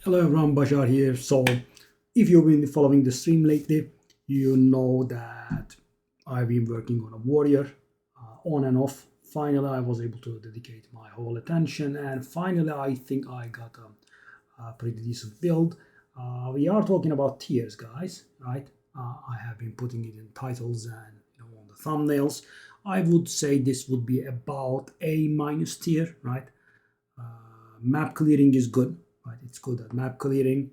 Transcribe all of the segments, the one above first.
Hello everyone, Bashar here. So, if you've been following the stream lately, you know that I've been working on a warrior on and off. Finally, I was able to dedicate my whole attention, and finally, I think I got a pretty decent build. We are talking about tiers, guys, right? I have been putting it in titles and on the thumbnails. I would say this would be about A minus tier, right? Map clearing is good, right? It's good at map clearing,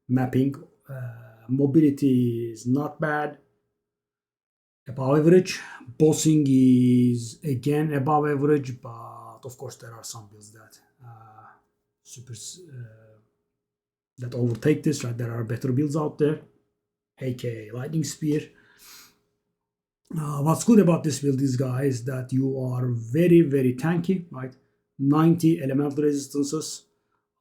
mapping. Mobility is not bad, above average. Bossing is again above average, but of course there are some builds that super that overtake this, right? There are better builds out there, aka lightning spear. What's good about this build is, guys, that you are very tanky, right? 90 elemental resistances,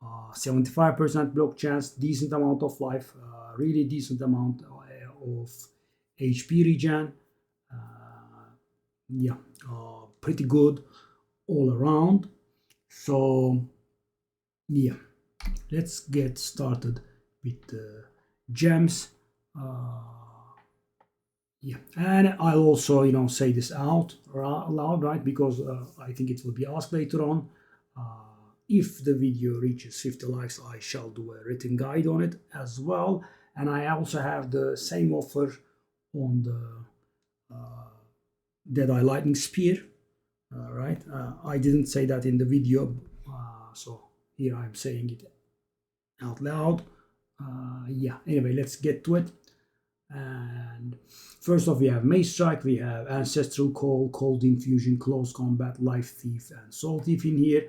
75% block chance, decent amount of life, really decent amount of HP regen. Yeah, pretty good all around. So yeah, let's get started with the gems. Yeah, and I'll also say this out loud, right? Because I think it will be asked later on. If the video reaches 50 likes, I shall do a written guide on it as well. And I also have the same offer on the Deadeye Lightning Spear, right? I didn't say that in the video, so here I'm saying it out loud. Yeah, anyway, let's get to it. And first off, we have Mace Strike, we have Ancestral Call, Cold Infusion, Close Combat, Life Thief, and Soul Thief in here.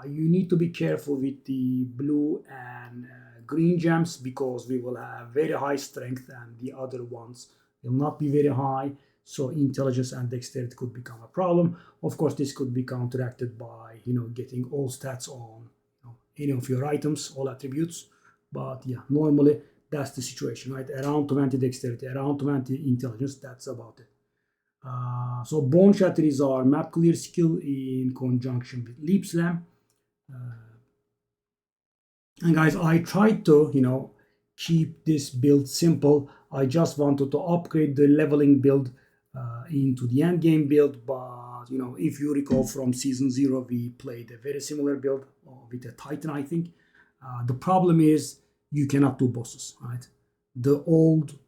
You need to be careful with the blue and green gems because we will have very high strength and the other ones will not be very high. So intelligence and dexterity could become a problem. Of course, this could be counteracted by getting all stats on any of your items, all attributes. But yeah, normally that's the situation, right? Around 20 dexterity, around 20 intelligence, that's about it. So Boneshatter is our map clear skill in conjunction with Leap Slam. And guys, I tried to, keep this build simple. I just wanted to upgrade the leveling build into the end game build. But, if you recall from Season 0, we played a very similar build with a Titan, I think. The problem is you cannot do bosses, right? The old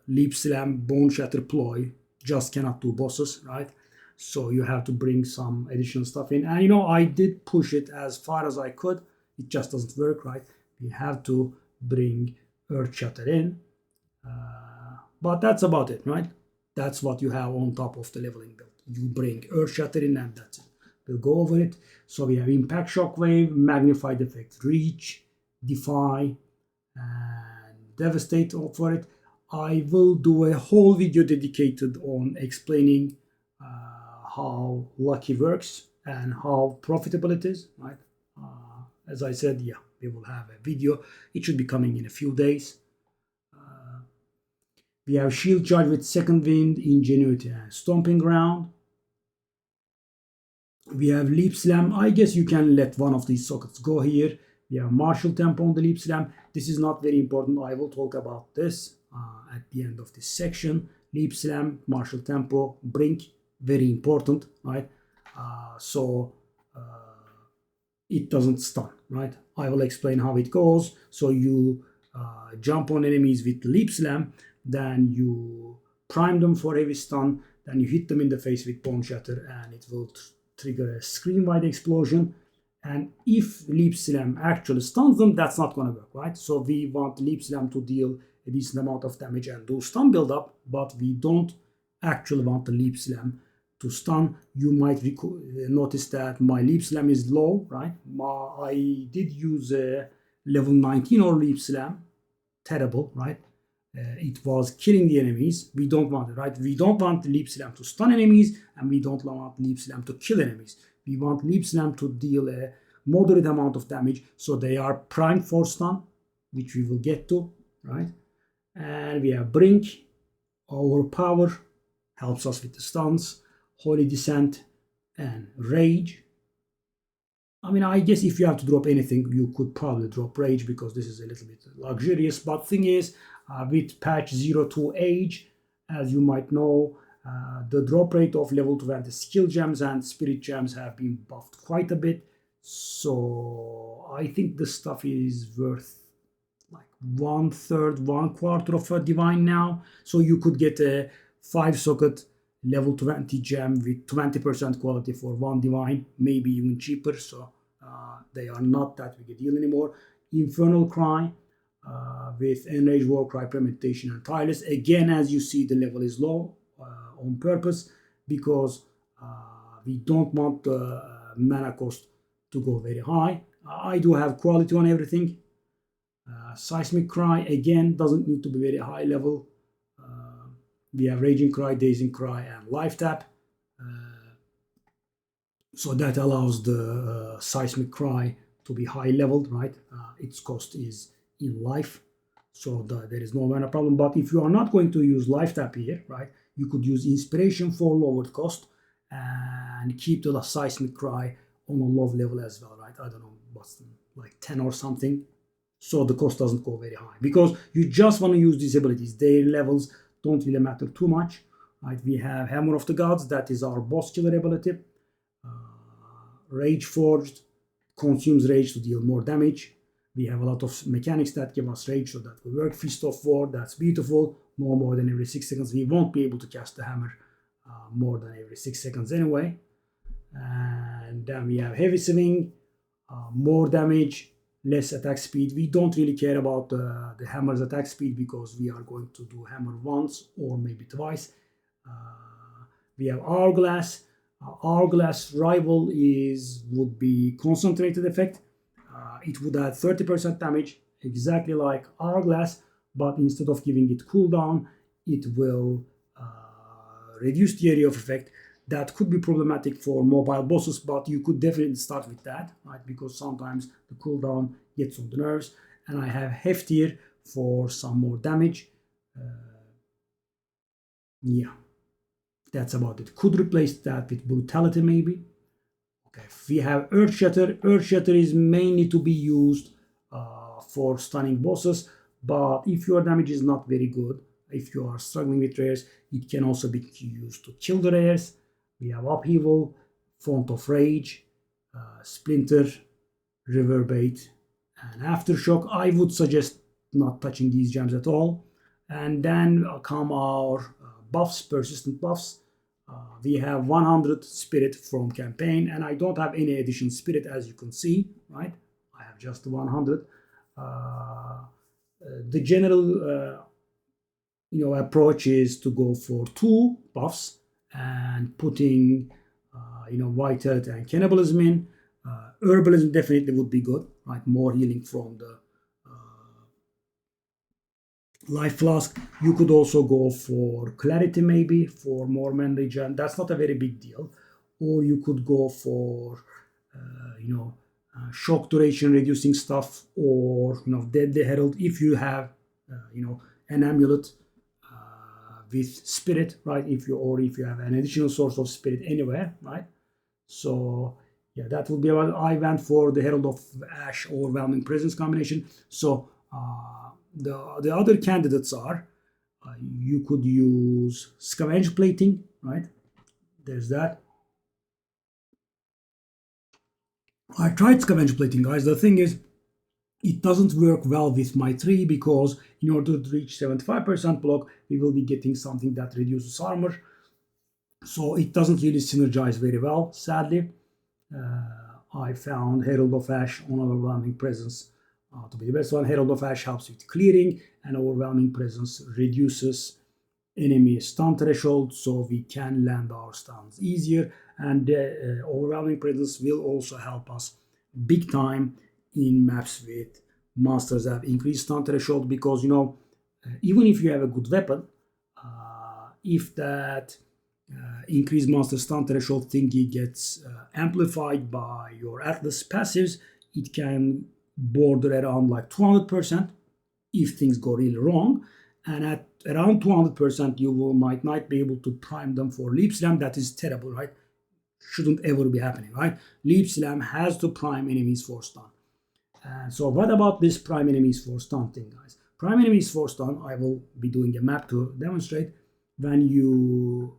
Leap Slam Boneshatter ploy just cannot do bosses, right? So you have to bring some additional stuff in. And I did push it as far as I could. It just doesn't work, right? We have to bring Earthshatter in. But that's about it, right? That's what you have on top of the leveling build. You bring Earthshatter in and that's it. We'll go over it. So we have Impact Shockwave, Magnified Effect, Reach, Defy, and Devastate for it. I will do a whole video dedicated on explaining how Lucky works and how profitable it is, right? As I said, yeah, we will have a video. It should be coming in a few days. We have Shield Charge with Second Wind, Ingenuity, and Stomping Ground. We have Leap Slam. I guess you can let one of these sockets go here. We have Martial Tempo on the Leap Slam. This is not very important. I will talk about this at the end of this section. Leap Slam, Martial Tempo, Brink, very important, right? So it doesn't stun, right? I will explain how it goes. So you jump on enemies with Leap Slam, then you prime them for heavy stun, then you hit them in the face with Boneshatter, and it will trigger a screen-wide explosion. And if Leap Slam actually stuns them, that's not going to work, right? So we want Leap Slam to deal a decent amount of damage and do stun build-up, but we don't actually want the Leap Slam to stun. You might notice that my Leap Slam is low, right? I did use a level 19 or Leap Slam. Terrible, right? It was killing the enemies. We don't want it, right? We don't want the Leap Slam to stun enemies, and we don't want Leap Slam to kill enemies. We want Leap Slam to deal a moderate amount of damage, so they are primed for stun, which we will get to, right? And we have Brink, Overpower, helps us with the stuns, Holy Descent, and Rage. I mean, I guess if you have to drop anything, you could probably drop Rage because this is a little bit luxurious. But thing is, with patch 02 Age, as you might know, the drop rate of level 20 skill gems and spirit gems have been buffed quite a bit. So I think this stuff is worth like 1/3, 1/4 of a divine now. So you could get a 5 socket level 20 gem with 20% quality for one divine, maybe even cheaper. So they are not that big a deal anymore. Infernal Cry with Enraged Warcry, Premeditation, and Tireless. Again, as you see, the level is low on purpose because we don't want the mana cost to go very high. I do have quality on everything. Seismic Cry, again, doesn't need to be very high level. We have Raging Cry, Dazing Cry, and Life Tap. So that allows the Seismic Cry to be high leveled, right? Its cost is in life, so there is no mana problem. But if you are not going to use Life Tap here, right, you could use Inspiration for lowered cost and keep the Seismic Cry on a low level as well, right? I don't know, what's like 10 or something. So the cost doesn't go very high because you just want to use these abilities. Their levels don't really matter too much, right? We have Hammer of the Gods, that is our boss killer ability. Rage Forged consumes rage to deal more damage. We have a lot of mechanics that give us rage, so that will work. Fist of War, that's beautiful. No more than every 6 seconds. We won't be able to cast the hammer more than every 6 seconds anyway. And then we have Heavy Swing, more damage, less attack speed. We don't really care about the hammer's attack speed because we are going to do hammer once or maybe twice. We have Hourglass. Hourglass Rival would be concentrated effect. It would add 30% damage, exactly like Hourglass, but instead of giving it cooldown, it will reduce the area of effect. That could be problematic for mobile bosses, but you could definitely start with that, right? Because sometimes the cooldown gets on the nerves. And I have Heftier for some more damage. Yeah, that's about it. Could replace that with Brutality maybe. Okay, we have Earthshatter. Earthshatter is mainly to be used for stunning bosses, but if your damage is not very good, if you are struggling with rares, it can also be used to kill the rares. We have Upheaval, Font of Rage, Splinter, Reverberate, and Aftershock. I would suggest not touching these gems at all. And then come our buffs, persistent buffs. We have 100 spirit from campaign, and I don't have any additional spirit, as you can see, right? I have just 100. The general approach is to go for 2 buffs and putting White Earth and Cannibalism in. Herbalism definitely would be good, right? More healing from the Life Flask. You could also go for Clarity maybe for more mana regen. That's not a very big deal. Or you could go for shock duration reducing stuff, or Deadly Herald if you have an amulet with spirit, right? If you have an additional source of spirit anywhere, right? So yeah, that would be what I went for. The Herald of Ash, Overwhelming Presence combination. So the other candidates are you could use Scavenge Plating, right? There's that. I tried Scavenge Plating, guys. The thing is, it doesn't work well with my 3 because in order to reach 75% block, we will be getting something that reduces armor. So it doesn't really synergize very well, sadly. I found Herald of Ash on Overwhelming Presence to be the best one. Herald of Ash helps with clearing, and Overwhelming Presence reduces enemy stun threshold, so we can land our stuns easier. And Overwhelming Presence will also help us big time in maps with monsters that have increased stun threshold, because even if you have a good weapon, if that increased monster stun threshold thingy gets amplified by your Atlas passives, it can border around like 200% if things go really wrong. And at around 200%, you might not be able to prime them for Leap Slam. That is terrible, right? shouldn't ever be happening, right? Leap Slam has to prime enemies for stun. And so what about this prime enemies for stun thing, guys? Prime enemies for stun, I will be doing a map to demonstrate. When you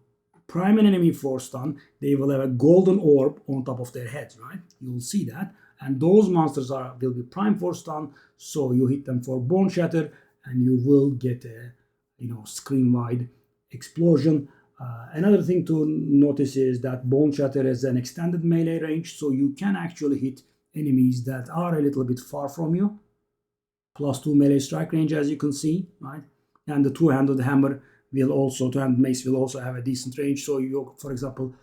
prime an enemy for stun, they will have a golden orb on top of their heads, right? You will see that. And those monsters will be primed for stun, so you hit them for Boneshatter, and you will get a screen-wide explosion. Another thing to notice is that Boneshatter has an extended melee range, so you can actually hit enemies that are a little bit far from you. +2 melee strike range, as you can see, right? And the two-handed hammer will also, two-handed mace will also have a decent range. So for example,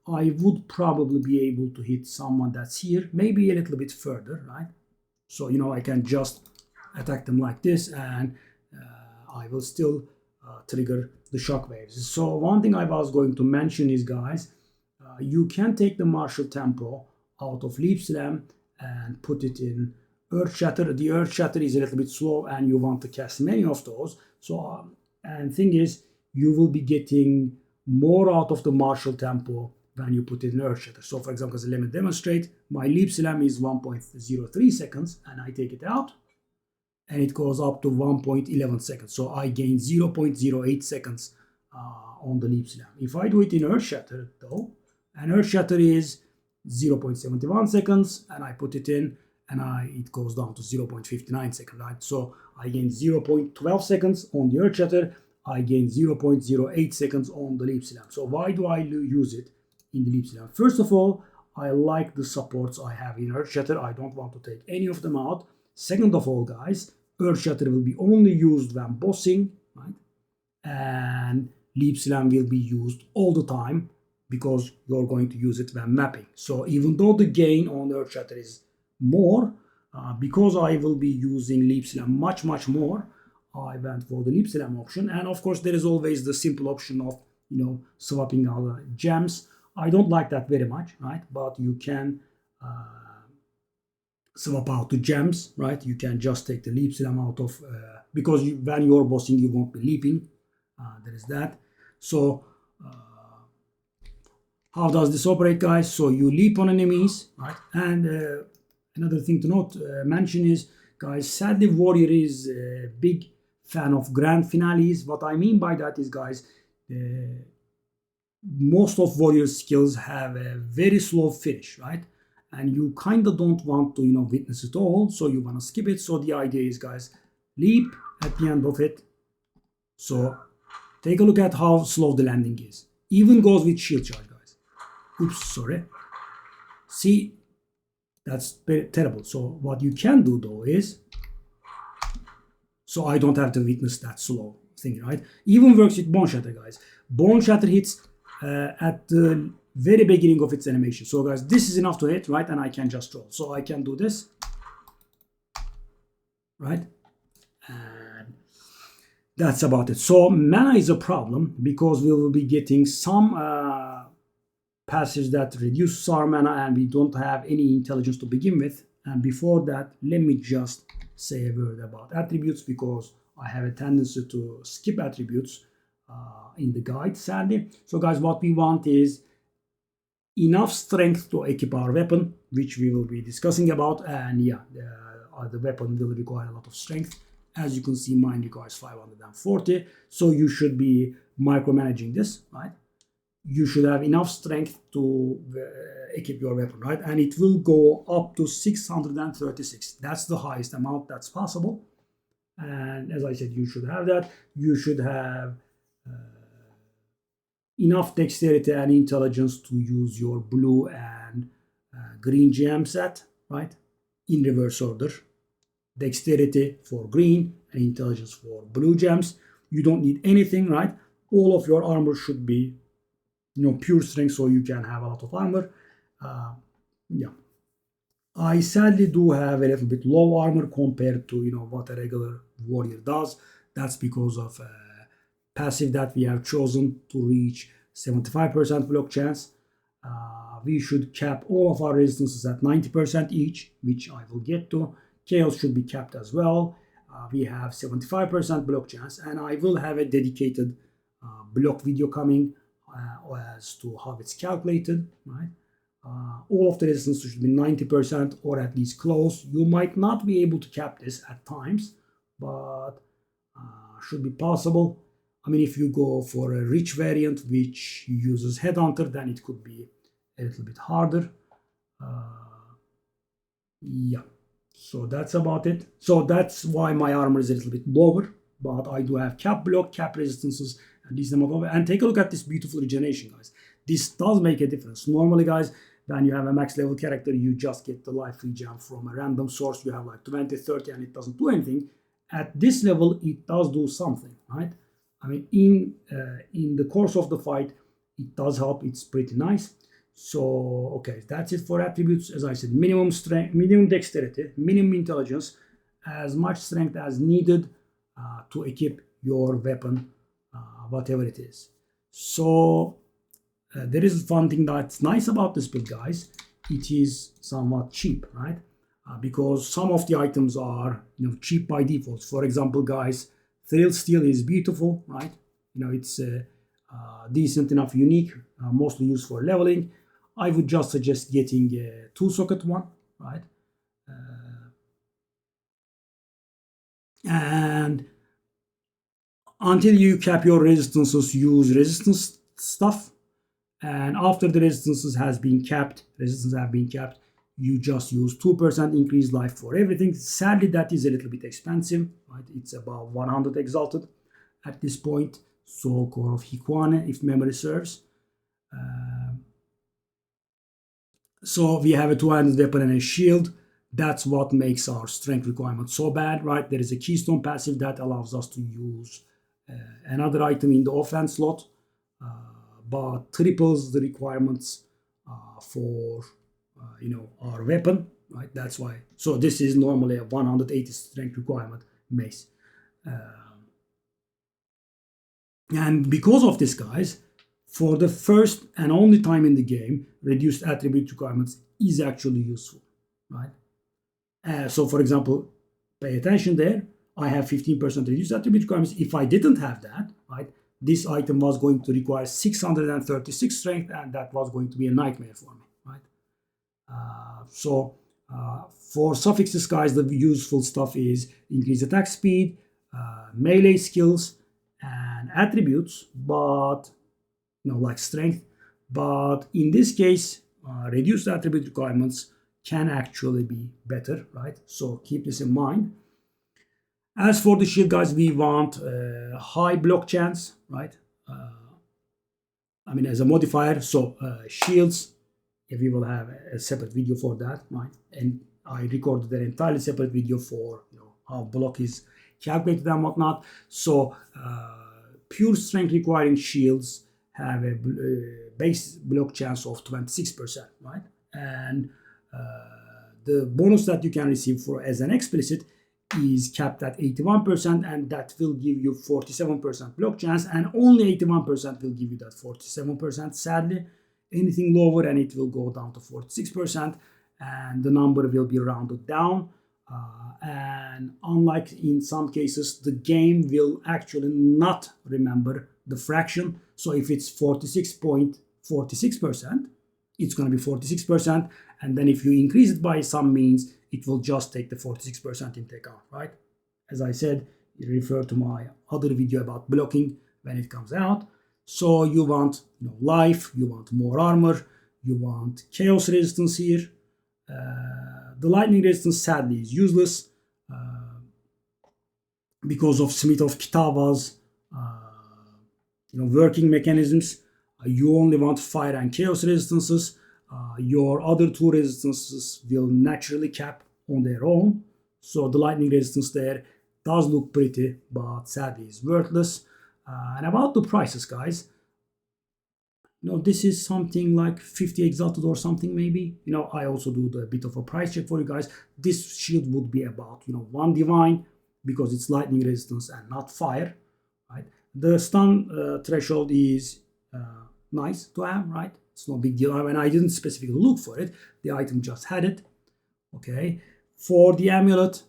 I would probably be able to hit someone that's here, maybe a little bit further, right? So, I can just attack them like this, and I will still trigger the shockwaves. So one thing I was going to mention is, guys, you can take the martial tempo out of Leap Slam and put it in Earthshatter. The Earthshatter is a little bit slow, and you want to cast many of those. So, and thing is, you will be getting more out of the martial tempo when you put it in Earthshatter. So, for example, let me demonstrate. My Leap Slam is 1.03 seconds, and I take it out, and it goes up to 1.11 seconds. So I gain 0.08 seconds on the Leap Slam. If I do it in Earthshatter, though, and Earthshatter is 0.71 seconds, and I put it in, and it goes down to 0.59 seconds, right? So I gain 0.12 seconds on the Earthshatter, I gain 0.08 seconds on the Leap Slam. So why do I use it in the Leap Slam? First of all, I like the supports I have in Earthshatter. I don't want to take any of them out. Second of all, guys, Earthshatter will be only used when bossing, right? And Leap Slam will be used all the time because you're going to use it when mapping. So even though the gain on Earthshatter is more, because I will be using Leap Slam much more, I went for the Leap Slam option. And of course, there is always the simple option of swapping out gems. I don't like that very much, right? But you can swap out the gems, right? You can just take the Leap Slam out of because when you're bossing, you won't be leaping. There is that. So how does this operate, guys? So you leap on enemies, right? And another thing to mention is, guys, sadly, Warrior is a big fan of grand finales. What I mean by that is, guys, most of Warrior skills have a very slow finish, right? And you kind of don't want to, witness it all, so you want to skip it. So the idea is, guys, leap at the end of it. So take a look at how slow the landing is. Even goes with shield charge, guys. Oops, sorry. See, that's terrible. So what you can do, though, is, so I don't have to witness that slow thing, right? Even works with Boneshatter, guys. Boneshatter hits at the very beginning of its animation. So, guys, this is enough to hit, right? And I can just roll. So I can do this, right? And that's about it. So mana is a problem because we will be getting some passives that reduce our mana, and we don't have any intelligence to begin with. And before that, let me just say a word about attributes, because I have a tendency to skip attributes in the guide, sadly. So, guys, what we want is enough strength to equip our weapon, which we will be discussing about. And yeah, the weapon will require a lot of strength. As you can see, mine requires 540. So you should be micromanaging this, right? You should have enough strength to equip your weapon, right? And it will go up to 636. That's the highest amount that's possible. And as I said, you should have that. You should have enough dexterity and intelligence to use your blue and green gem set, right? In reverse order. Dexterity for green and intelligence for blue gems. You don't need anything, right? All of your armor should be, pure strength, so you can have a lot of armor. Yeah. I sadly do have a little bit low armor compared to, what a regular warrior does. That's because of passive that we have chosen to reach 75% block chance. We should cap all of our resistances at 90% each, which I will get to. Chaos should be capped as well. We have 75% block chance, and I will have a dedicated block video coming, as to how it's calculated, right? All of the resistance should be 90% or at least close. You might not be able to cap this at times, but should be possible. I mean, if you go for a rich variant which uses Headhunter, then it could be a little bit harder. Yeah, so that's about it. So that's why my armor is a little bit lower, but I do have cap block, cap resistances, and these amount of. And take a look at this beautiful regeneration, guys. This does make a difference. Normally, guys, when you have a max level character, you just get the life regen from a random source. You have like 20, 30, and it doesn't do anything. At this level, it does do something, right? I mean, in the course of the fight, it does help. It's pretty nice. So, okay, that's it for attributes. As I said, minimum strength, minimum dexterity, minimum intelligence, as much strength as needed to equip your weapon, whatever it is. So, there is one thing that's nice about this build, guys. It is somewhat cheap, right? Because some of the items are, cheap by default. For example, guys, Thrill Steel is beautiful, right? It's decent enough, unique, mostly used for leveling. I would just suggest getting a 2-socket one, right? And until you cap your resistances, use resistance stuff. And after the resistances have been capped, you just use 2% increased life for everything. Sadly, that is a little bit expensive, right? It's about 100 exalted at this point. Soul Core of Hikwane, if memory serves. So we have a 2-handed weapon and a shield. That's what makes our strength requirement so bad, right? There is a keystone passive that allows us to use another item in the offense slot, but triples the requirements for our weapon, right? That's why. So this is normally a 180 strength requirement mace. And because of this, guys, for the first and only time in the game, reduced attribute requirements is actually useful, right? So, for example, pay attention there. I have 15% reduced attribute requirements. If I didn't have that, right, this item was going to require 636 strength, and that was going to be a nightmare for me, right? For suffixes, guys, the useful stuff is increased attack speed, melee skills, and attributes, but like strength. But in this case, reduced attribute requirements can actually be better, right? So keep this in mind. As for the shield, guys, we want high block chance, right? As a modifier. So shields, we will have a separate video for that, right? And I recorded an entirely separate video for how block is calculated and whatnot. So pure strength requiring shields have a base block chance of 26%, right? And the bonus that you can receive for as an explicit is capped at 81%, and that will give you 47% block chance, and only 81% will give you that 47%. Sadly, anything lower and it will go down to 46%, and the number will be rounded down. And unlike in some cases, the game will actually not remember the fraction. So if it's 46.46%, it's going to be 46%. And then if you increase it by some means, it will just take the 46% into account, right? As I said, you refer to my other video about blocking when it comes out. So you want life, you want more armor, you want chaos resistance here. The lightning resistance sadly is useless because of Smith of Kitava's working mechanisms. You only want fire and chaos resistances. Your other two resistances will naturally cap on their own. So the lightning resistance there does look pretty, but sadly is worthless. And about the prices, guys, this is something like 50 exalted or something maybe. I also do a bit of a price check for you guys. This shield would be about 1 divine because it's lightning resistance and not fire, right? The stun threshold is nice to have, right? It's no big deal. I didn't specifically look for it. The item just had it. Okay. For the amulet,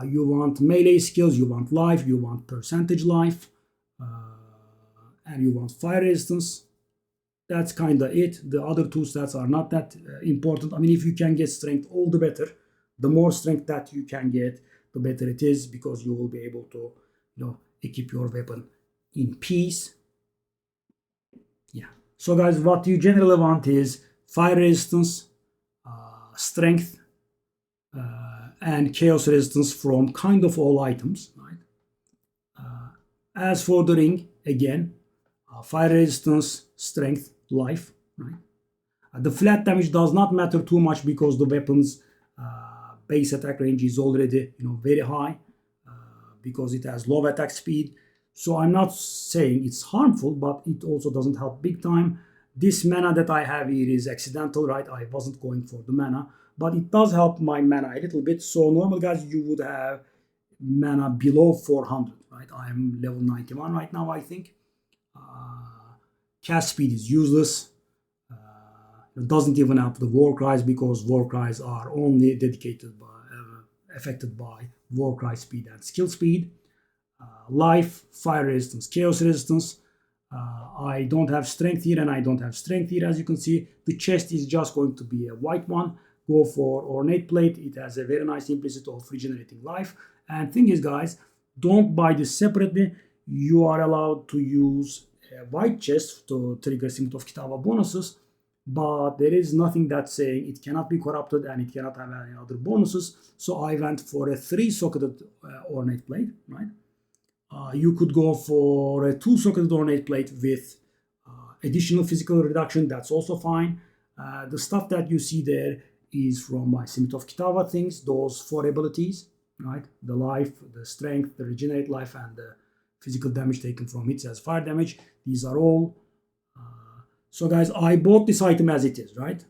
you want melee skills, you want life, you want percentage life, and you want fire resistance. that's kind of it. The other two stats are not that important. I mean, if you can get strength, all the better. The more strength that you can get, the better it is, because you will be able to, equip your weapon in peace. Yeah. So guys, what you generally want is fire resistance, strength, and chaos resistance from kind of all items, right? As for the ring, again, fire resistance, strength, life, right? The flat damage does not matter too much because the weapon's base attack range is already, very high, because it has low attack speed. So I'm not saying it's harmful, but it also doesn't help big time. This mana that I have here is accidental, right? I wasn't going for the mana, but it does help my mana a little bit. So normal guys, you would have mana below 400, right? I'm level 91 right now, I think. Cast speed is useless. It doesn't even help the war cries, because war cries are only affected by war cry speed and skill speed. Life, fire resistance, chaos resistance. I don't have strength here, and I don't have strength here. As you can see, the chest is just going to be a white one. Go for ornate plate. It has a very nice implicit of regenerating life. And thing is, guys, don't buy this separately. You are allowed to use a white chest to trigger Scimitar of Kitava bonuses, but there is nothing that's saying it cannot be corrupted and it cannot have any other bonuses. So I went for a 3-socketed ornate plate, right? You could go for a 2-socketed ornate plate with additional physical reduction. That's also fine. The stuff that you see there is from my Scimitar of Kitava things, those 4 abilities, right? The life, the strength, the regenerate life, and the physical damage taken from hits as fire damage. These are all. So guys, I bought this item as it is, right?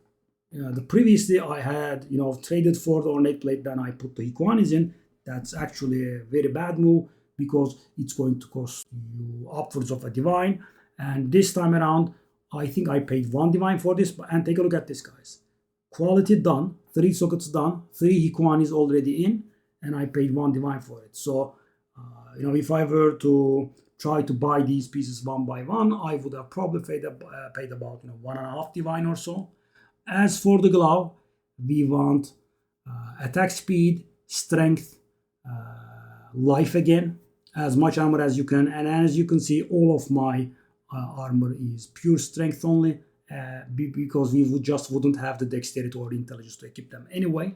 Previously I had, traded for the ornate plate, then I put the Iguanis in. That's actually a very bad move, because it's going to cost you upwards of a divine. And this time around, I think I paid 1 divine for this. And take a look at this, guys. Quality done, 3 sockets done, 3 Hikuanis already in, and I paid 1 divine for it. So, if I were to try to buy these pieces one by one, I would have probably paid about 1.5 divine or so. As for the glove, we want attack speed, strength, life again, as much armor as you can. And as you can see, all of my armor is pure strength only, because we wouldn't have the dexterity or intelligence to equip them anyway.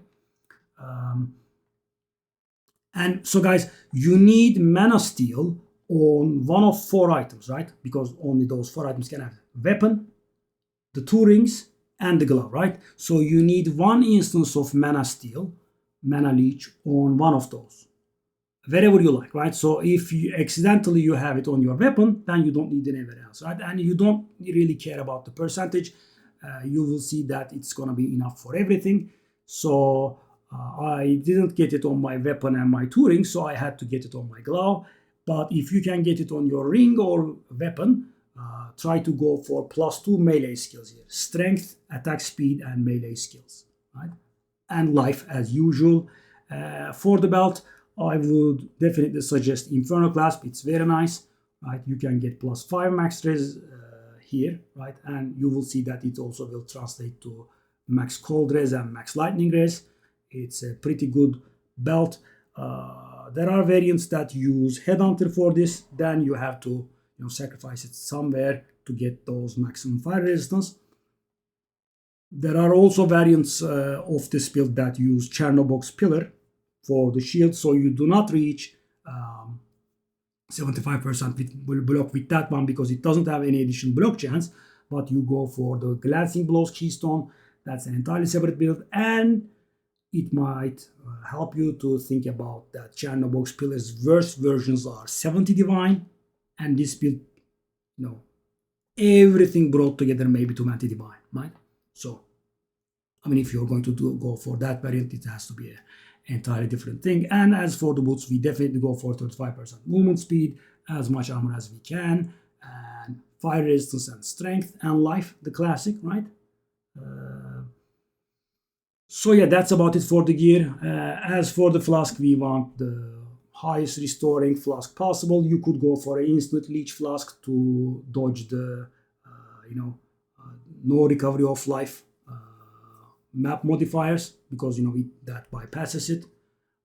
And so guys, you need mana steal on one of 4 items, right? Because only those 4 items can have weapon, the 2 rings, and the glove, right? So you need 1 instance of mana steal, mana leech on one of those, wherever you like, right? So if you accidentally you have it on your weapon, then you don't need anywhere else, right? And you don't really care about the percentage. You will see that it's gonna be enough for everything. So I didn't get it on my weapon and my 2 rings, so I had to get it on my glove. But if you can get it on your ring or weapon, try to go for +2 melee skills here. Strength, attack speed, and melee skills, right? And life as usual. For the belt, I would definitely suggest Inferno Clasp. It's very nice, right? You can get +5 max res here, right? And you will see that it also will translate to max cold res and max lightning res. It's a pretty good belt. There are variants that use Headhunter for this. Then you have to sacrifice it somewhere to get those maximum fire resistance. There are also variants of this build that use Chernobox Pillar for the shield, so you do not reach 75% block with that one, because it doesn't have any additional block chance. But you go for the Glancing Blows Keystone. That's an entirely separate build, and it might help you to think about that Chernobox Pillar's worst versions are 70 divine, and this build, everything brought together maybe 20 divine, right? So, if you're going to go for that variant, it has to be an entirely different thing. And as for the boots, we definitely go for 35% movement speed, as much armor as we can, and fire resistance and strength and life, the classic, right? So yeah, that's about it for the gear. As for the flask, we want the highest restoring flask possible. You could go for an instant leech flask to dodge the, no recovery of life map modifiers, because that bypasses it.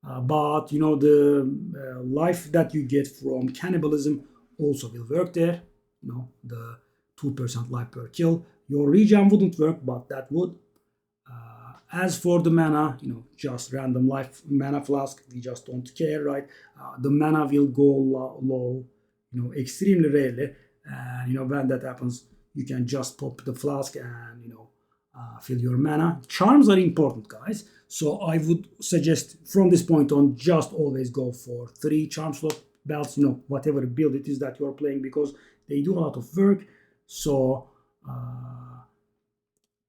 But the life that you get from cannibalism also will work there. The 2% life per kill. Your regen wouldn't work, but that would. As for the mana, just random life mana flask, we just don't care, right? The mana will go low, extremely rarely. And when that happens, you can just pop the flask and fill your mana. Charms are important, guys. So I would suggest from this point on, just always go for 3 charm slot belts, whatever build it is that you're playing, because they do a lot of work. So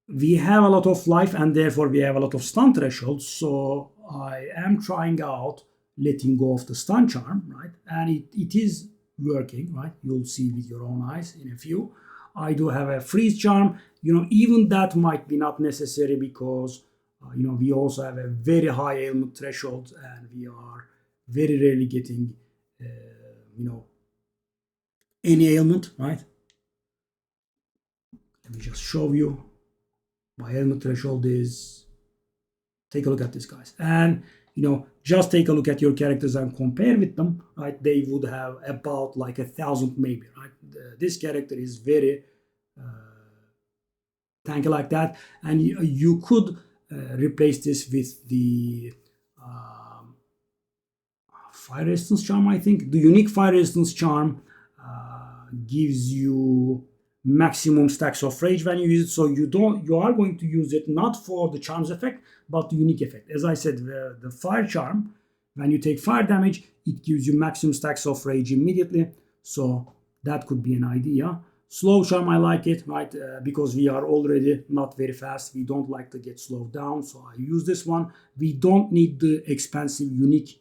we have a lot of life, and therefore we have a lot of stun thresholds. So I am trying out letting go of the stun charm, right? And it is working, right? You'll see with your own eyes in a few. I do have a freeze charm. Even that might be not necessary, because we also have a very high ailment threshold, and we are very rarely getting any ailment, right? Let me just show you. My ailment threshold is, take a look at this, guys. And just take a look at your characters and compare with them, right? They would have about like 1,000 maybe, right? This character is very tanky like that, and you could replace this with the fire resistance charm. I think the unique fire resistance charm gives you maximum stacks of rage when you use it. So you are going to use it not for the charms effect, but the unique effect. As I said, the fire charm, when you take fire damage, it gives you maximum stacks of rage immediately. So that could be an idea. Slow charm, I like it, right? Because we are already not very fast. We don't like to get slowed down. So I use this one. We don't need the expensive unique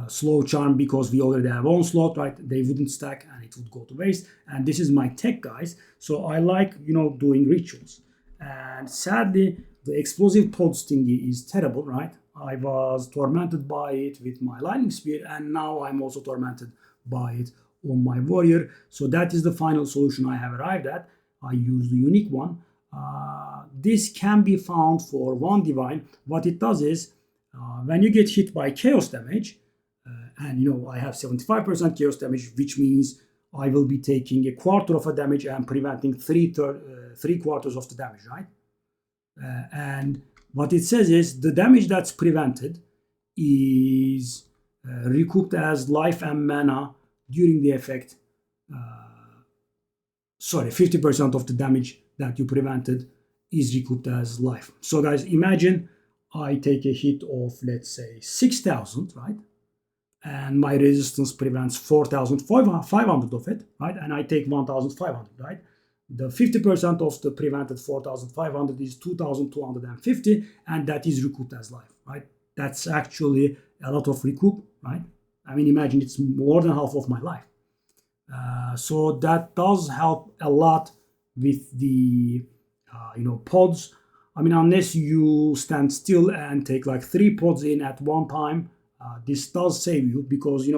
slow charm, because we already have onslaught, right? They wouldn't stack and it would go to waste. And this is my tech, guys. So I like doing rituals. And sadly, the explosive pod stingy is terrible, right? I was tormented by it with my lightning spear, and now I'm also tormented by it on my warrior. So that is the final solution I have arrived at. I use the unique one. This can be found for 1 divine. What it does is, when you get hit by chaos damage, and I have 75% chaos damage, which means I will be taking 1/4 of a damage and preventing 3/4 of the damage, right? And what it says is the damage that's prevented is recouped as life and mana during the effect. 50% of the damage that you prevented is recouped as life. So guys, imagine I take a hit of, let's say, 6,000, right? And my resistance prevents 4,500 of it, right? And I take 1,500, right? The 50% of the prevented 4,500 is 2,250, and that is recouped as life, right? That's actually a lot of recoup, right? I mean, imagine it's more than half of my life. So that does help a lot with the, pods. I mean, unless you stand still and take like 3 pods in at one time, this does save you, because,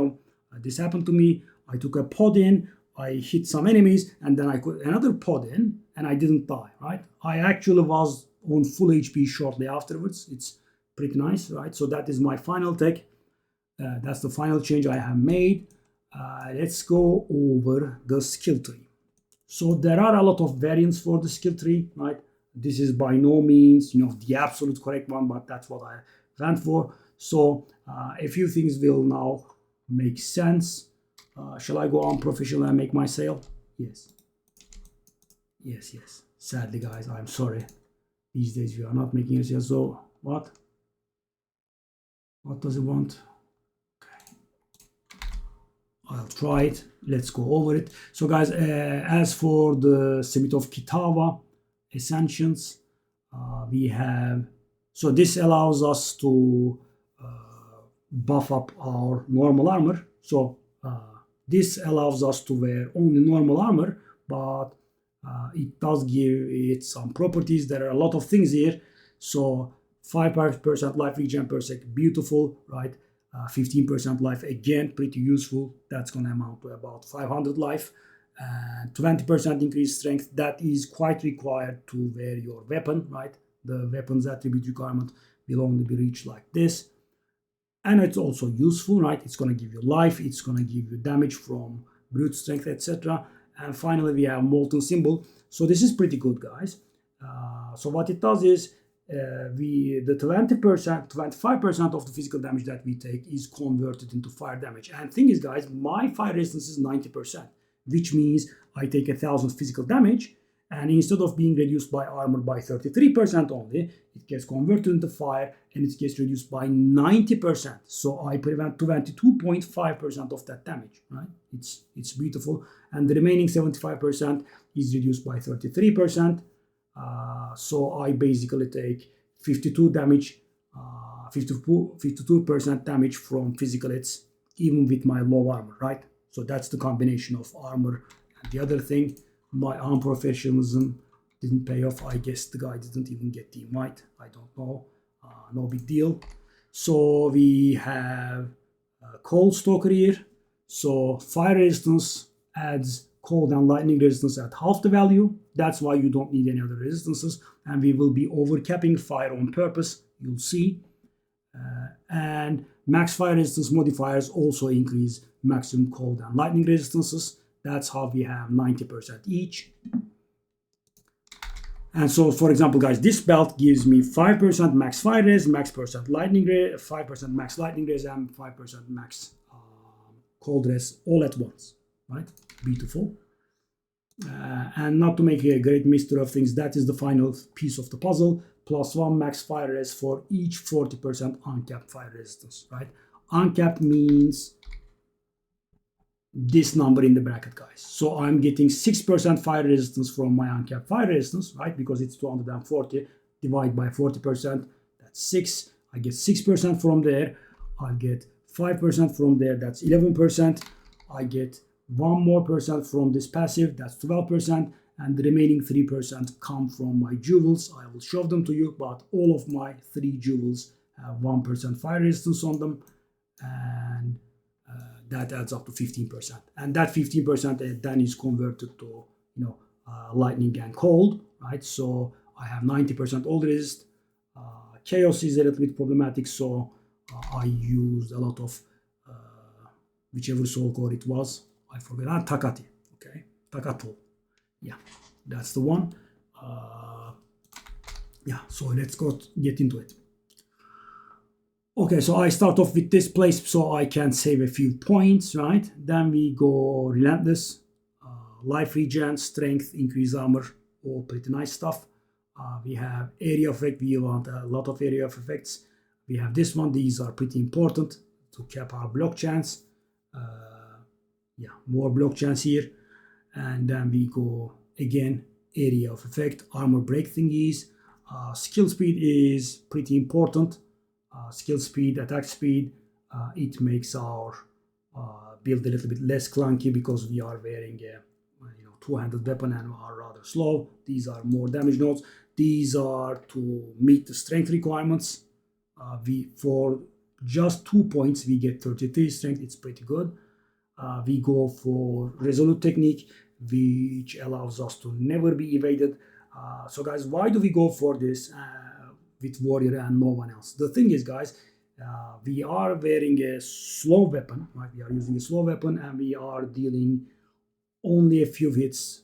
this happened to me. I took a pod in, I hit some enemies, and then I put another pod in, and I didn't die, right? I actually was on full HP shortly afterwards. It's pretty nice, right? So that is my final tech. That's the final change I have made. Let's go over the skill tree. So there are a lot of variants for the skill tree, right? This is by no means, the absolute correct one, but that's what I went for. So a few things will now make sense. Shall I go on professional and make my sale? Yes. Yes. Sadly, guys, I'm sorry. These days we are not making a sale. So what? What does it want? I'll try it. Let's go over it. So guys, as for the Summit of Kitava Ascensions, we have, so this allows us to buff up our normal armor. So this allows us to wear only normal armor, but it does give it some properties. There are a lot of things here. So 5% life regen per sec, beautiful, right? 15% life, again, pretty useful. That's going to amount to about 500 life. and 20% increased strength. That is quite required to wear your weapon, right? The weapon's attribute requirement will only be reached like this. And it's also useful, right? It's going to give you life, it's going to give you damage from brute strength, etc. And finally, we have molten symbol. So this is pretty good, guys. So what it does is the 20%, 25% of the physical damage that we take is converted into fire damage. And thing is, guys, my fire resistance is 90%, which means I take 1,000 physical damage, and instead of being reduced by armor by 33% only, it gets converted into fire and it gets reduced by 90%. So I prevent 22.5% of that damage, right? It's beautiful. And the remaining 75% is reduced by 33%. So I basically take 52 damage, 52% damage from physical hits, even with my low armor, right? So that's the combination of armor and the other thing. My unprofessionalism didn't pay off. I guess the guy didn't even get the invite. I don't know. No big deal. So we have cold stalker here. So fire resistance adds cold and lightning resistance at half the value. That's why you don't need any other resistances. And we will be overcapping fire on purpose. You'll see. And max fire resistance modifiers also increase maximum cold and lightning resistances. That's how we have 90% each. And so, for example, guys, this belt gives me 5% max fire res, max percent lightning res, 5% max lightning res, and 5% max cold res all at once, right? Beautiful. And not to make a great mystery of things, that is the final piece of the puzzle. +1 max fire res for each 40% uncapped fire resistance, right? Uncapped means this number in the bracket, guys. So I'm getting 6% fire resistance from my uncapped fire resistance, right? Because it's 240 divided by 40%. That's 6. I get 6% from there. I get 5% from there. That's 11%. I get 1 more percent from this passive. That's 12%. And the remaining 3% come from my jewels. I will show them to you, but all of my 3 jewels have 1% fire resistance on them. And that adds up to 15%, and that 15% then is converted to lightning and cold, right? So I have 90% all resist. Chaos is a little bit problematic, so I used a lot of whichever soul core it was. I forgot. Takati, okay, Takato. Yeah, that's the one. Yeah, so let's get into it. Okay, so I start off with this place so I can save a few points, right? Then we go Relentless, Life Regen, Strength, Increase Armor, all pretty nice stuff. We have Area Effect, we want a lot of Area of Effects. We have this one, these are pretty important to cap our block chance. Yeah, more block chance here. And then we go again, Area of Effect, Armor Break thingies. Skill Speed is pretty important. Skill speed, attack speed, it makes our build a little bit less clunky because we are wearing a two-handed weapon and are rather slow. These are more damage nodes. These are to meet the strength requirements. For just 2 points we get 33 strength. It's pretty good. We go for Resolute Technique, which allows us to never be evaded. So guys, why do we go for this with Warrior and no one else? The thing is, guys, we are wearing a slow weapon, right? We are using a slow weapon and we are dealing only a few hits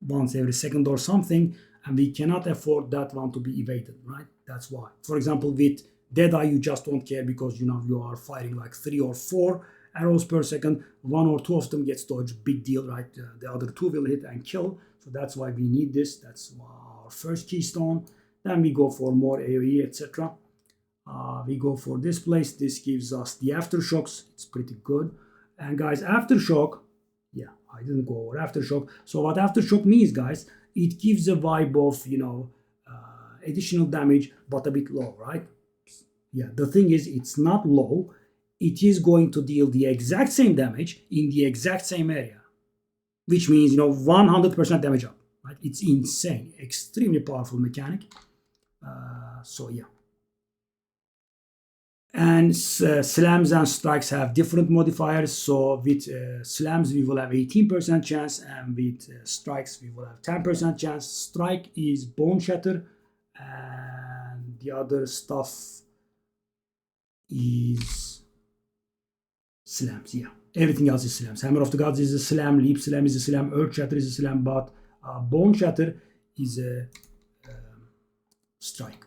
once every second or something, and we cannot afford that one to be evaded, right? That's why. For example, with Deadeye, you just don't care because you are firing like 3 or 4 arrows per second. 1 or 2 of them gets dodged, big deal, right? The other 2 will hit and kill. So that's why we need this. That's our first keystone. Then we go for more AoE, etc. We go for this place. This gives us the aftershocks. It's pretty good. And guys, aftershock, yeah, I didn't go over aftershock. So what aftershock means, guys, it gives a vibe of, additional damage, but a bit low, right? Yeah, the thing is, it's not low. It is going to deal the exact same damage in the exact same area, which means, 100% damage up, right? It's insane, extremely powerful mechanic. So yeah. And slams and strikes have different modifiers. So with slams we will have 18% chance, and with strikes we will have 10% chance. Strike is Boneshatter, and the other stuff is slams. Yeah, everything else is slams. Hammer of the Gods is a slam, Leap Slam is a slam, Earthshatter is a slam, but Boneshatter is a strike.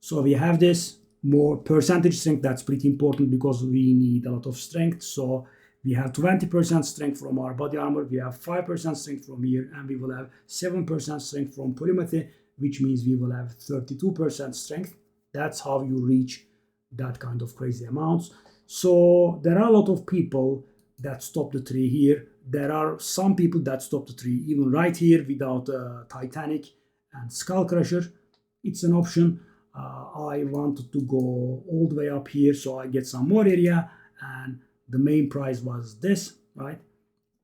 So we have this more percentage strength. That's pretty important because we need a lot of strength. So we have 20% strength from our body armor, we have 5% strength from here, and we will have 7% strength from polymathy, which means we will have 32% strength. That's how you reach that kind of crazy amounts. So there are a lot of people that stop the tree here. There are some people that stop the tree even right here without Titanic and Skull Crusher. It's an option. I wanted to go all the way up here so I get some more area, and the main prize was this, right?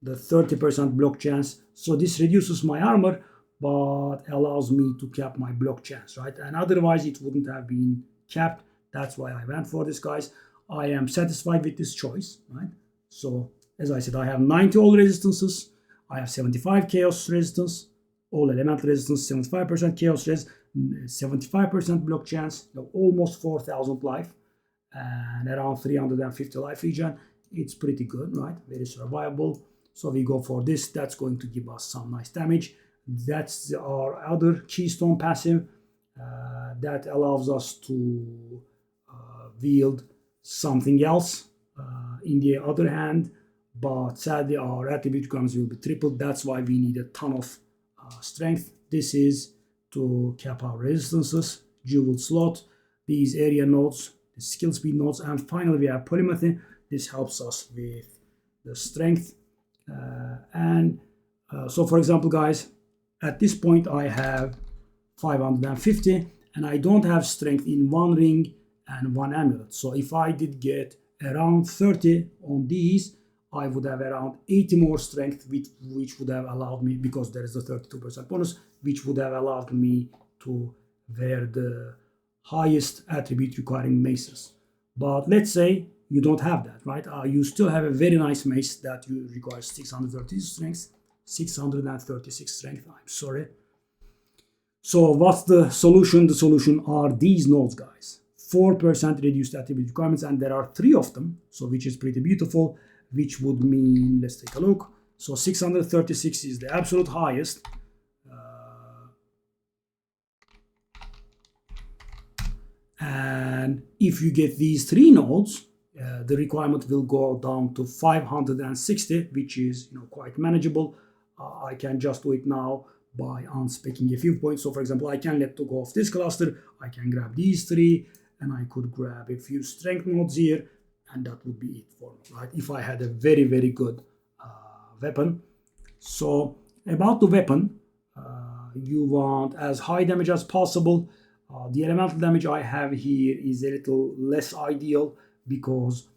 The 30% block chance. So this reduces my armor but allows me to cap my block chance, right? And otherwise it wouldn't have been capped. That's why I went for this, guys. I am satisfied with this choice, right? So as I said, I have 90 all resistances, I have 75 chaos resistance, all elemental resistance, 75% chaos res, 75% block chance, almost 4,000 life, and around 350 life regen. It's pretty good, right? Very survivable. So we go for this. That's going to give us some nice damage. That's our other keystone passive that allows us to wield something else in the other hand, but sadly our attribute requirements will be tripled. That's why we need a ton of strength. This is to cap our resistances, jewel slot, these area nodes, the skill speed nodes, and finally we have polymathy. This helps us with the strength. So for example, guys, at this point I have 550 and I don't have strength in one ring and one amulet. So if I did get around 30 on these, I would have around 80 more strength, which would have allowed me, because there is a 32% bonus, which would have allowed me to wear the highest attribute requiring maces. But let's say you don't have that, right? You still have a very nice mace that you requires 630 strength, 636 strength, I'm sorry. So what's the solution? The solution are these nodes, guys. 4% reduced attribute requirements, and there are 3 of them, so which is pretty beautiful, which would mean, let's take a look. So 636 is the absolute highest. And if you get these 3 nodes, the requirement will go down to 560, which is quite manageable. I can just do it now by unspecking a few points. So for example, I can let go of this cluster, I can grab these 3, and I could grab a few strength nodes here, and that would be it for me, right? If I had a very, very good weapon. So about the weapon, you want as high damage as possible. The elemental damage I have here is a little less ideal because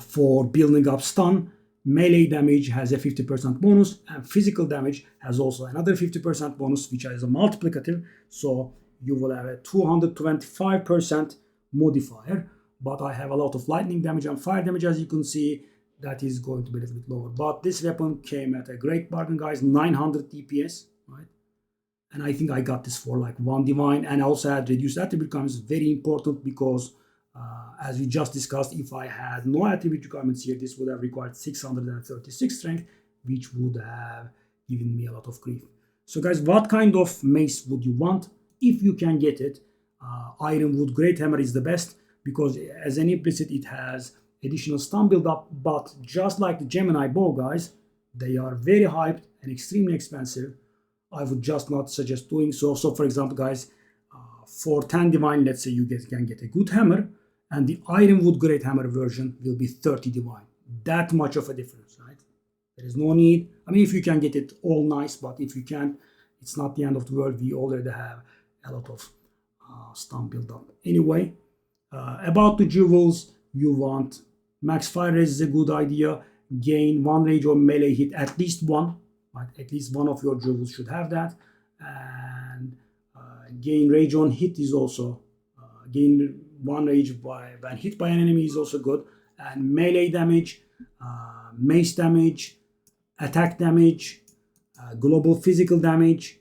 for building up stun, melee damage has a 50% bonus, and physical damage has also another 50% bonus, which is a multiplicative. So you will have a 225% modifier, but I have a lot of lightning damage and fire damage, as you can see. That is going to be a little bit lower, but this weapon came at a great bargain, guys. 900 DPS, right? And I think I got this for like 1 divine, and also had reduced attribute requirements. Very important because as we just discussed, if I had no attribute requirements here, this would have required 636 strength, which would have given me a lot of grief. So guys, what kind of mace would you want? If you can get it, Ironwood Great Hammer is the best, because as an implicit it has additional stun build up, but just like the Gemini bow, guys, they are very hyped and extremely expensive. I would just not suggest doing so. So for example, guys, for 10 divine, let's say you can get a good hammer, and the Ironwood Great Hammer version will be 30 divine. That much of a difference, right? There is no need. I mean, if you can get it, all nice, but if you can't, it's not the end of the world. We already have a lot of stun build up. Anyway, about the jewels, you want max fire res is a good idea. Gain 1 rage or melee hit, at least 1. Right? At least 1 of your jewels should have that. And gain rage on hit is also gain 1 rage when hit by an enemy is also good. And melee damage, mace damage, attack damage, global physical damage.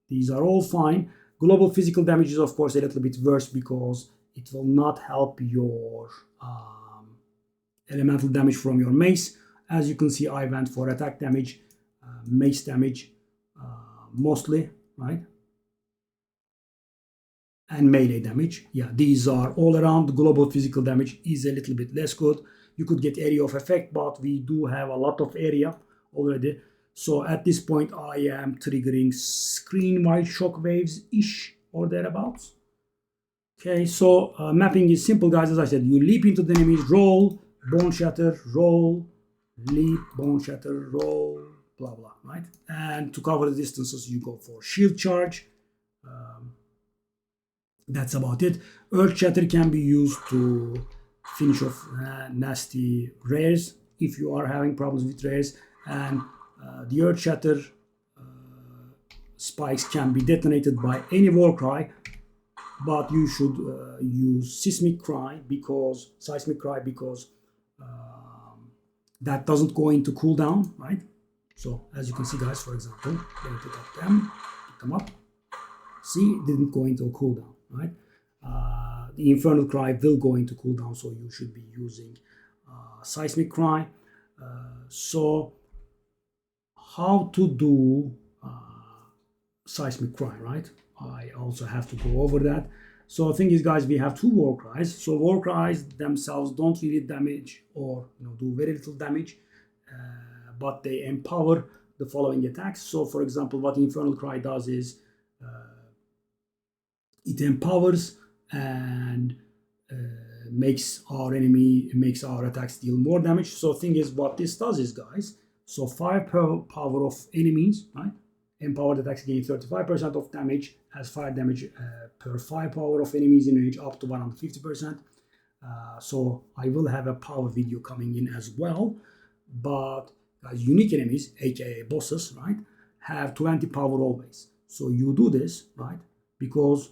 These are all fine. Global physical damage is of course a little bit worse because it will not help your elemental damage from your mace. As you can see, I went for attack damage, mace damage mostly, right? And melee damage. Yeah, these are all around. Global physical damage is a little bit less good. You could get area of effect, but we do have a lot of area already. So at this point, I am triggering screen-wide shockwaves-ish or thereabouts. Okay, so mapping is simple, guys. As I said, you leap into the enemies, roll, Boneshatter, roll, leap, Boneshatter, roll, blah, blah, right? And to cover the distances, you go for shield charge. That's about it. Earthshatter can be used to finish off nasty rares if you are having problems with rares. And the Earthshatter spikes can be detonated by any Warcry, but you should use Seismic Cry because that doesn't go into cooldown, right? So as you can see, guys, for example, let me pick them up. See, it didn't go into a cooldown, right? The Infernal Cry will go into cooldown, so you should be using Seismic Cry. So how to do Seismic Cry, right? I also have to go over that. So the thing is, guys, we have 2 Warcries. So Warcries themselves don't really damage or do very little damage, but they empower the following attacks. So for example, what Infernal Cry does is it empowers and makes our attacks deal more damage. So thing is, what this does is, guys, so 5 power of enemies, right? Empowered attacks gain 35% of damage as fire damage per 5 power of enemies in range up to 150%. So I will have a power video coming in as well. But guys, unique enemies, aka bosses, right, have 20 power always. So you do this, right, because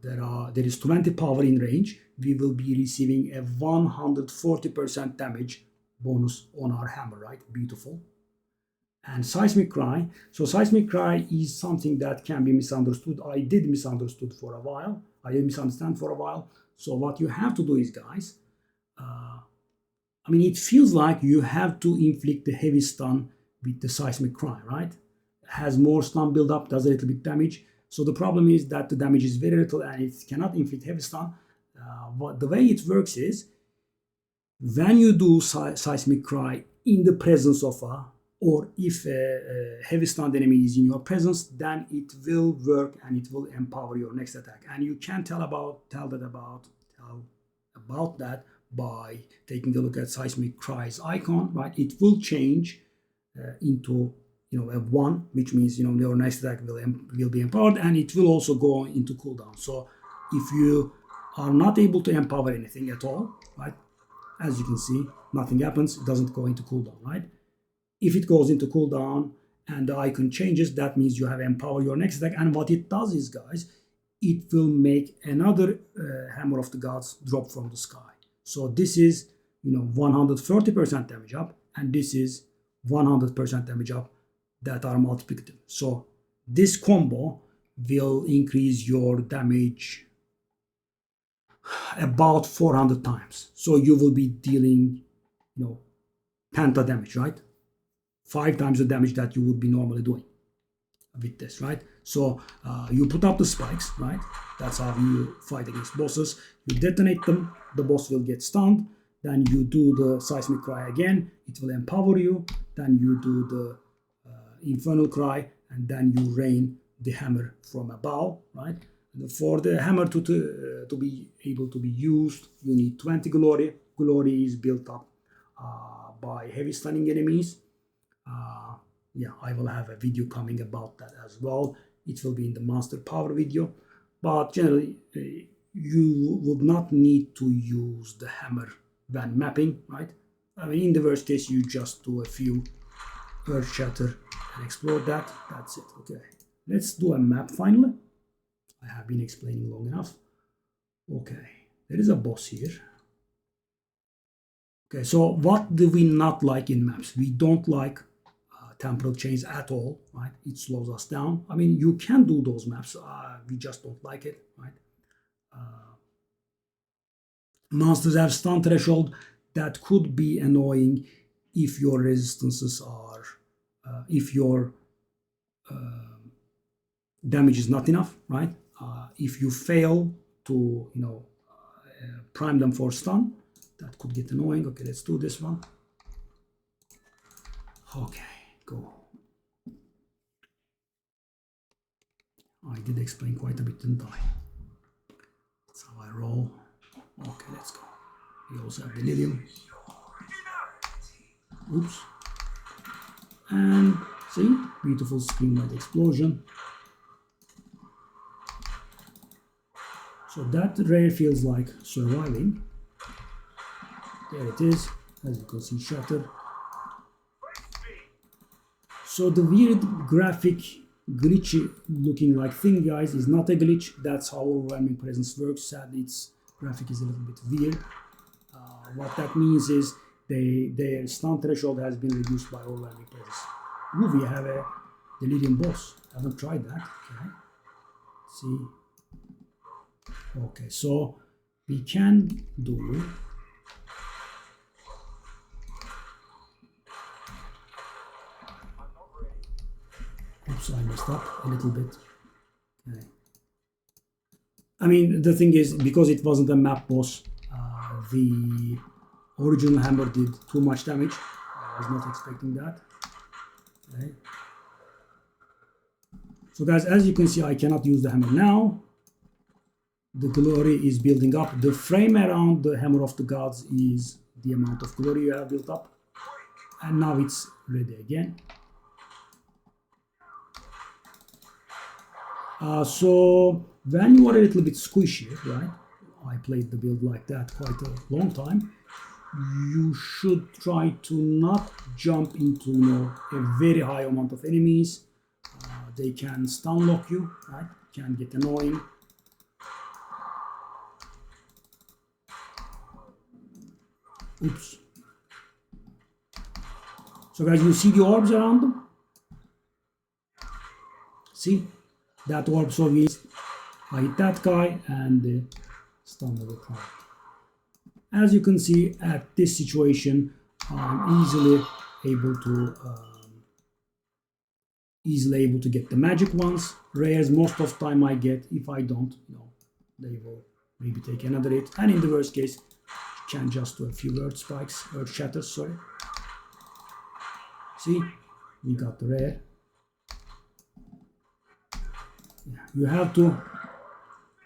there is 20 power in range. We will be receiving a 140% damage bonus on our hammer, right? Beautiful. And Seismic Cry. So Seismic Cry is something that can be misunderstood. I did misunderstand for a while. So what you have to do is, guys, it feels like you have to inflict the heavy stun with the Seismic Cry, right? It has more stun build up, does a little bit damage. So the problem is that the damage is very little and it cannot inflict heavy stun. But the way it works is, when you do Seismic Cry in the presence of or if a heavy stunned enemy is in your presence, then it will work and it will empower your next attack. And you can tell about that by taking a look at Seismic Cry's icon, right? It will change into a 1, which means your next attack will be empowered, and it will also go into cooldown. So if you are not able to empower anything at all, right, as you can see, nothing happens. It doesn't go into cooldown, right? If it goes into cooldown and the icon changes, that means you have empowered your next attack. And what it does is, guys, it will make another Hammer of the Gods drop from the sky. So this is 130% damage up, and this is 100% damage up that are multiplicative. So this combo will increase your damage about 400 times. So you will be dealing, penta damage, right? 5 times the damage that you would be normally doing with this, right? So you put up the spikes, right? That's how you fight against bosses. You detonate them, the boss will get stunned. Then you do the Seismic Cry again, it will empower you. Then you do the Infernal Cry, and then you rain the hammer from above, right? And for the hammer to be able to be used, you need 20 glory. Glory is built up by heavy stunning enemies. I will have a video coming about that as well. It will be in the monster power video, but generally you would not need to use the hammer when mapping, right? In the worst case, you just do a few Earthshatter and explode that. That's it. Okay, let's do a map finally. I have been explaining long enough. Okay, there is a boss here. Okay, so what do we not like in maps? We don't like temporal chains at all, right? It slows us down. I mean, you can do those maps. We just don't like it, right? Monsters have stun threshold that could be annoying if your resistances are, if your damage is not enough, right? If you fail to, prime them for stun, that could get annoying. Okay, let's do this one. Okay, go. I did explain quite a bit, didn't I? That's how I roll. Okay, let's go. We also have Delirium. Oops. And see, beautiful Screamlight explosion. So that rare feels like surviving. There it is, as you can see, shattered. So the weird graphic, glitchy looking like thing, guys, is not a glitch. That's how Overwhelming Presence works. Sadly, its graphic is a little bit weird. What that means is their stun threshold has been reduced by Overwhelming Presence. Ooh, we have a Delirium boss. Haven't tried that. Okay. See. Okay, so we can do. Oops, I messed up a little bit. Okay. I mean, the thing is, because it wasn't a map boss, the original hammer did too much damage. I was not expecting that. Okay. So guys, as you can see, I cannot use the hammer now. The glory is building up. The frame around the Hammer of the Gods is the amount of glory you have built up. And now it's ready again. So when you are a little bit squishy, right? I played the build like that quite a long time. You should try to not jump into a very high amount of enemies. They can stun lock you, right? Can get annoying. Oops. So guys, you see the orbs around them? See? That orb, so I hit that guy and stun the crowd. As you can see, at this situation, I'm easily able to get the magic ones. Rares most of the time I get. If I don't, they will maybe take another hit. And in the worst case, you can just do a few earth shatters, sorry. See, we got the rare. Yeah, you have to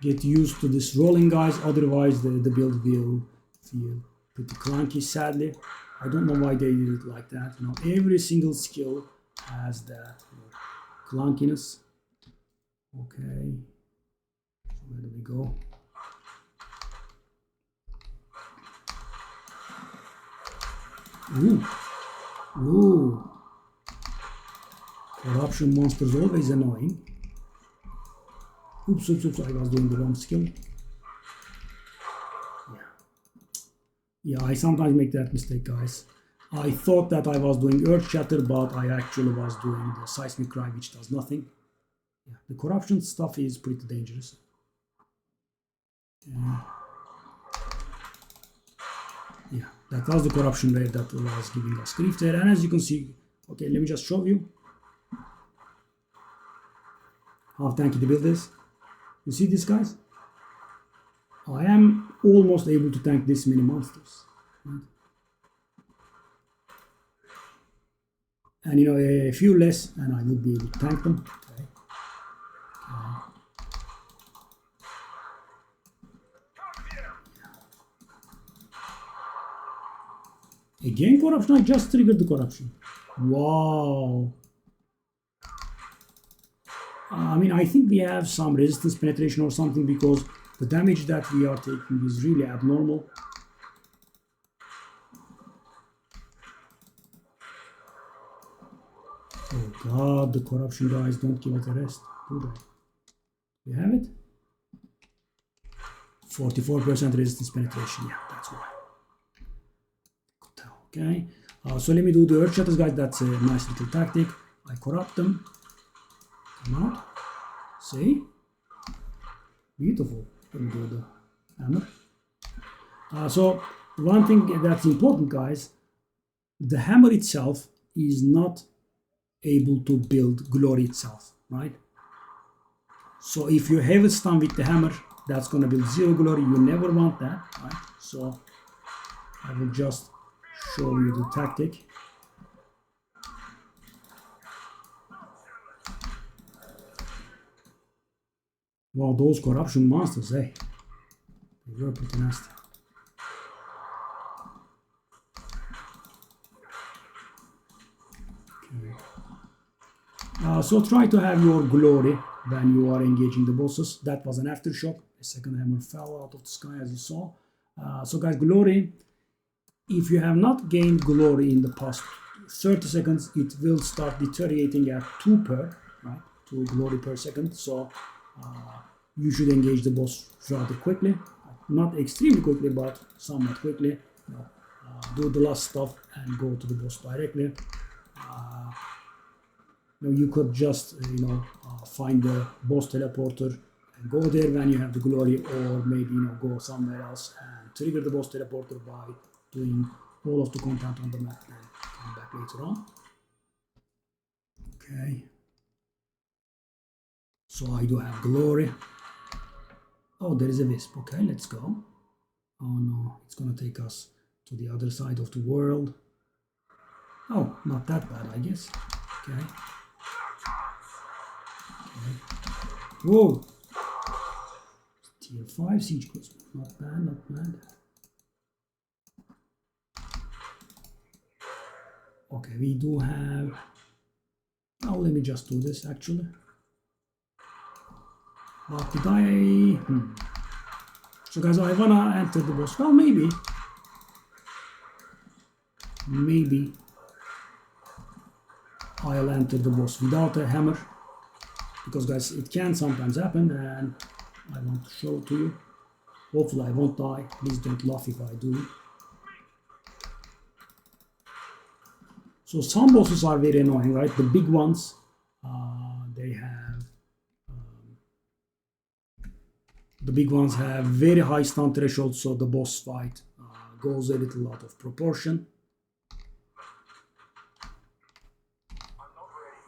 get used to this rolling, guys, otherwise the build will feel pretty clunky, sadly. I don't know why they did it like that. Every single skill has that clunkiness. Okay, so where do we go? Ooh. Corruption monsters always annoying. Oops, I was doing the wrong skill. Yeah, I sometimes make that mistake, guys. I thought that I was doing Earth Shatter, but I actually was doing the Seismic Cry, which does nothing. Yeah, the corruption stuff is pretty dangerous. Yeah, that was the corruption rate that was giving us grief there. And as you can see, okay, let me just show you how tanky the build is. You see this, guys? I am almost able to tank this many monsters. Right? And a few less, and I would be able to tank them. Okay. Again, corruption. I just triggered the corruption. Wow. I mean, I think we have some resistance penetration or something, because the damage that we are taking is really abnormal. Oh god, the corruption guys don't give it a rest, do they? You have it? 44% resistance penetration. Yeah, that's why. Could tell. Okay. So let me do the earth shatters, guys. That's a nice little tactic. I corrupt them. Come out. See? Beautiful. Let me do the hammer. So one thing that's important, guys, the hammer itself is not able to build glory itself, right? So if you have a stun with the hammer, that's going to build 0 glory. You never want that, right? So I will just show you the tactic. Wow, those corruption monsters, eh? They were pretty nasty. Okay. So try to have your glory when you are engaging the bosses. That was an aftershock. A second hammer fell out of the sky, as you saw. So guys, glory, if you have not gained glory in the past 30 seconds, it will start deteriorating at 2 per, right? 2 glory per second. So you should engage the boss rather quickly. Not extremely quickly, but somewhat quickly. Do the last stuff and go to the boss directly. You could just find the boss teleporter and go there when you have the glory, or maybe go somewhere else and trigger the boss teleporter by doing all of the content on the map and come back later on. Okay. So I do have glory. Oh, there is a wisp. Okay, let's go. Oh no, it's gonna take us to the other side of the world. Oh, not that bad, I guess. Okay. Whoa! Tier 5 siege cruiser. Not bad, not bad. Okay, we do have... Oh, let me just do this actually. What did I... So guys, I wanna enter the boss. Well, maybe. Maybe I'll enter the boss without a hammer. Because guys, it can sometimes happen and I want to show it to you. Hopefully I won't die. Please don't laugh if I do. So some bosses are very annoying, right? The big ones, they have... the big ones have very high stun thresholds, so the boss fight goes a little out of proportion.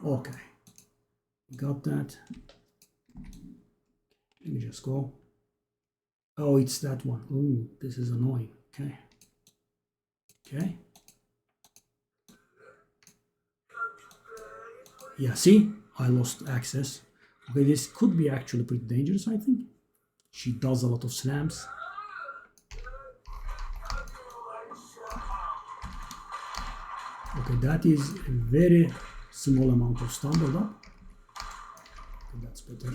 Okay. Got that. Let me just go. Oh, it's that one. Ooh, this is annoying. Okay. Okay. Yeah, see? I lost access. Okay, this could be actually pretty dangerous, I think. She does a lot of slams. Okay, that is a very small amount of stun build up. Okay, that's better.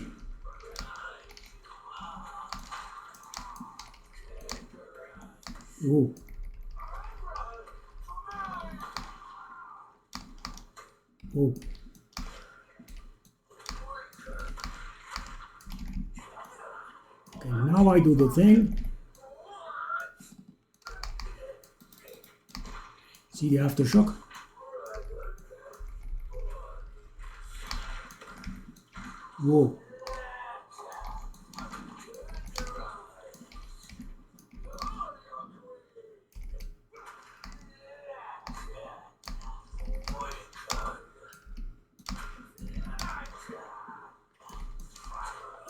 Whoa. Oh. Okay, now I do the thing. See the aftershock? Whoa.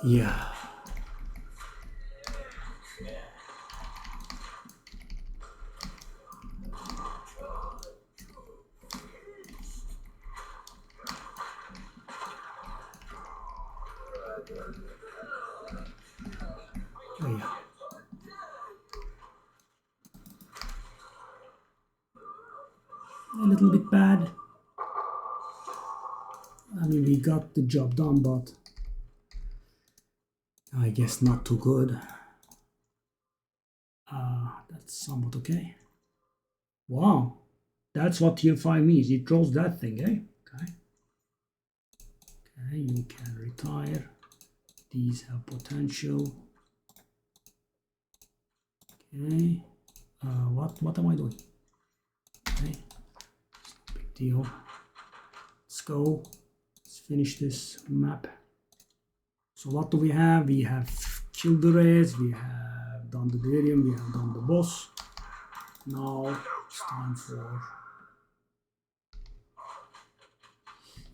Yeah. Oh, yeah. A little bit bad. I mean, we got the job done, but I guess not too good. That's somewhat okay. Wow, that's what tier 5 means. It draws that thing, eh? Okay. Okay, you can retire. These have potential. Okay. What am I doing? Okay. Big deal. Let's go. Let's finish this map. So what do we have? We have killed the race, we have done the delirium, we have done the boss. Now it's time for...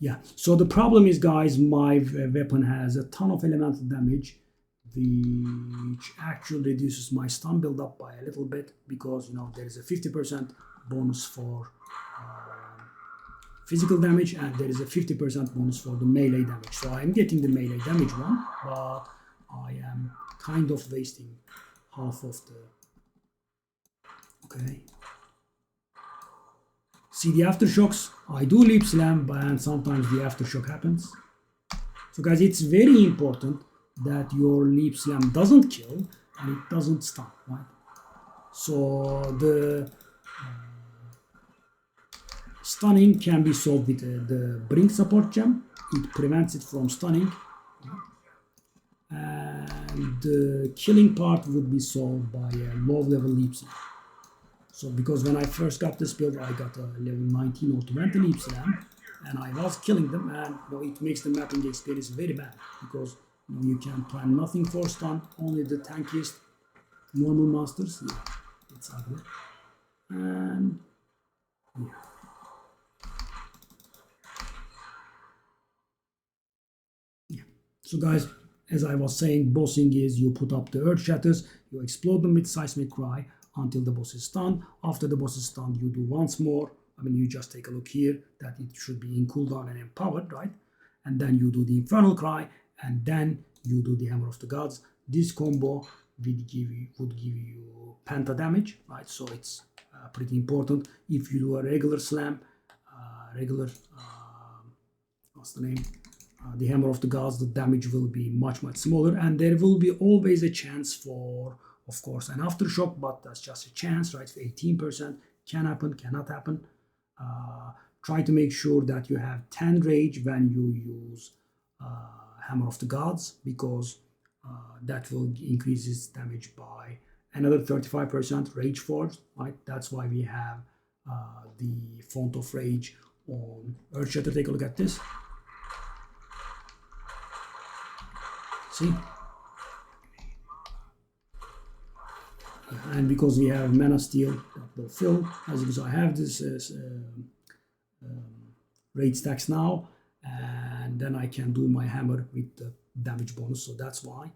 Yeah, so the problem is, guys, my weapon has a ton of elemental damage, which actually reduces my stun build up by a little bit, because, you know, there is a 50% bonus for physical damage, and there is a 50% bonus for the melee damage. So I'm getting the melee damage one, but I am kind of wasting half of the... Okay. See the aftershocks? I do leap slam, and sometimes the aftershock happens. So guys, it's very important that your leap slam doesn't kill and it doesn't stun, right? So the stunning can be solved with the Brink support gem. It prevents it from stunning. And the killing part would be solved by a low level leap slam. So because when I first got this build, I got a level 19 or 20 leap slam, and I was killing them, and you know, it makes the mapping experience very bad, because you know, you can plan nothing for stun, only the tankiest normal monsters. Yeah, it's ugly. And yeah. So guys, as I was saying, bossing is you put up the earth shatters, you explode them with seismic cry until the boss is stunned. After the boss is stunned, you do once more. I mean, you just take a look here that it should be in cooldown and empowered, right? And then you do the infernal cry, and then you do the hammer of the gods. This combo would give you penta damage, right? So it's pretty important. If you do a regular slam, what's the name? The hammer of the gods, the damage will be much smaller, and there will be always a chance for, of course, an aftershock, but that's just a chance, right? 18% can happen, cannot happen. Try to make sure that you have 10 rage when you use hammer of the gods, because that will increase its damage by another 35%. Rage force, right? That's why we have the font of rage on Earthshatter. Take a look at this. See? And because we have mana steel, that will fill. As you can see, I have this rate stacks now, and then I can do my hammer with the damage bonus. So that's why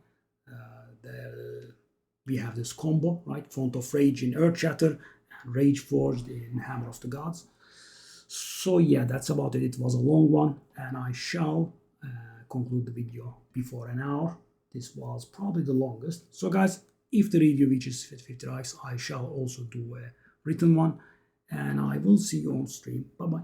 we have this combo, right? Font of Rage in Earthshatter and Rage Forged in Hammer of the Gods. So yeah, that's about it. It was a long one, and I shall conclude the video before an hour. This was probably the longest. So guys, if the review reaches 50 likes, I shall also do a written one, and I will see you on stream. Bye bye.